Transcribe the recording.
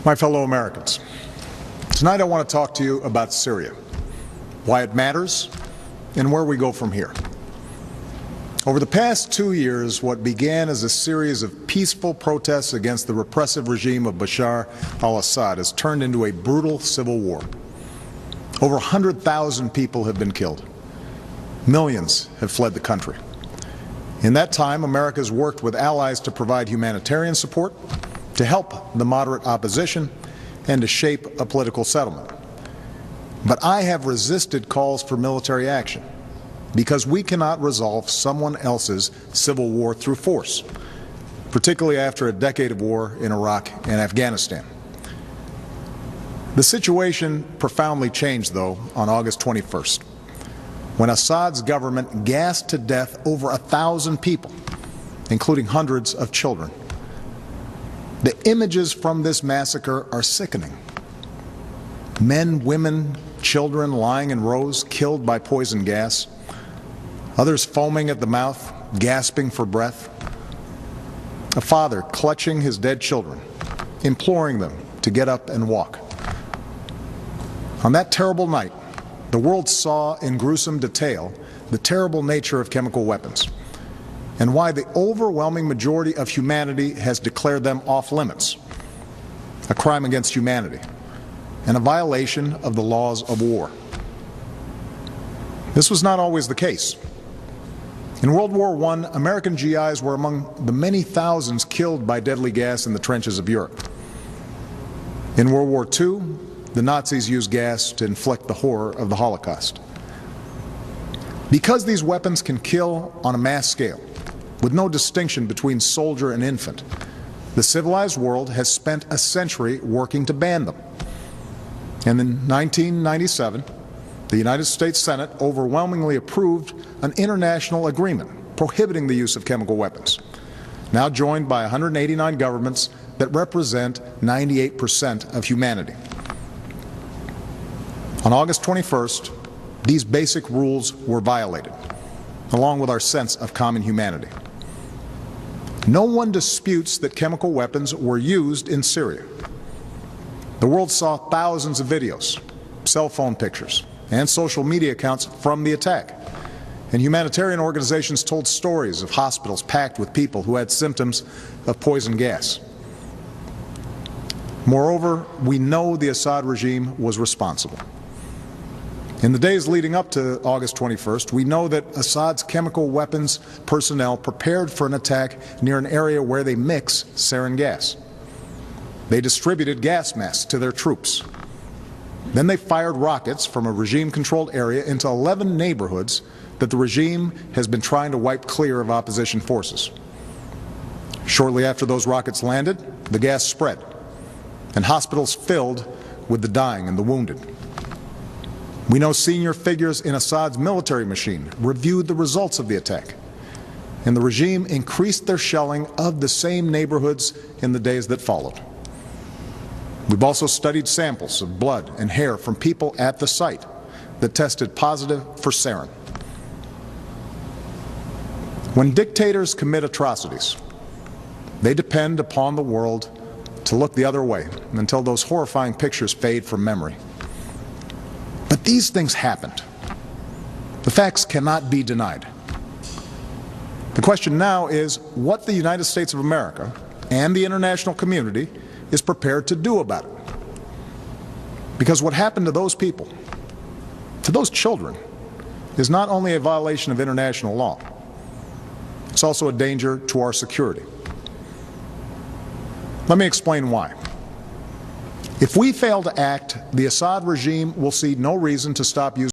My fellow Americans, tonight I want to talk to you about Syria, why it matters, and where we go from here. Over the past 2 years, what began as a series of peaceful protests against the repressive regime of Bashar al-Assad has turned into a brutal civil war. Over 100,000 people have been killed. Millions have fled the country. In that time, America has worked with allies to provide humanitarian support, to help the moderate opposition, and to shape a political settlement. But I have resisted calls for military action because we cannot resolve someone else's civil war through force, particularly after a decade of war in Iraq and Afghanistan. The situation profoundly changed, though, on August 21st, when Assad's government gassed to death over 1,000 people, including hundreds of children. The images from this massacre are sickening. Men, women, children lying in rows, killed by poison gas. Others foaming at the mouth, gasping for breath. A father clutching his dead children, imploring them to get up and walk. On that terrible night, the world saw in gruesome detail the terrible nature of chemical weapons and why the overwhelming majority of humanity has declared them off limits, a crime against humanity, and a violation of the laws of war. This was not always the case. In World War I, American GIs were among the many thousands killed by deadly gas in the trenches of Europe. In World War II, the Nazis used gas to inflict the horror of the Holocaust. Because these weapons can kill on a mass scale, with no distinction between soldier and infant, the civilized world has spent a century working to ban them. And in 1997, the United States Senate overwhelmingly approved an international agreement prohibiting the use of chemical weapons, now joined by 189 governments that represent 98% of humanity. On August 21st, these basic rules were violated, along with our sense of common humanity. No one disputes that chemical weapons were used in Syria. The world saw thousands of videos, cell phone pictures, and social media accounts from the attack. And humanitarian organizations told stories of hospitals packed with people who had symptoms of poison gas. Moreover, we know the Assad regime was responsible. In the days leading up to August 21st, we know that Assad's chemical weapons personnel prepared for an attack near an area where they mix sarin gas. They distributed gas masks to their troops. Then they fired rockets from a regime-controlled area into 11 neighborhoods that the regime has been trying to wipe clear of opposition forces. Shortly after those rockets landed, the gas spread, and hospitals filled with the dying and the wounded. We know senior figures in Assad's military machine reviewed the results of the attack, and the regime increased their shelling of the same neighborhoods in the days that followed. We've also studied samples of blood and hair from people at the site that tested positive for sarin. When dictators commit atrocities, they depend upon the world to look the other way until those horrifying pictures fade from memory. But these things happened. The facts cannot be denied. The question now is what the United States of America and the international community is prepared to do about it. Because what happened to those people, to those children, is not only a violation of international law, it's also a danger to our security. Let me explain why. If we fail to act, the Assad regime will see no reason to stop using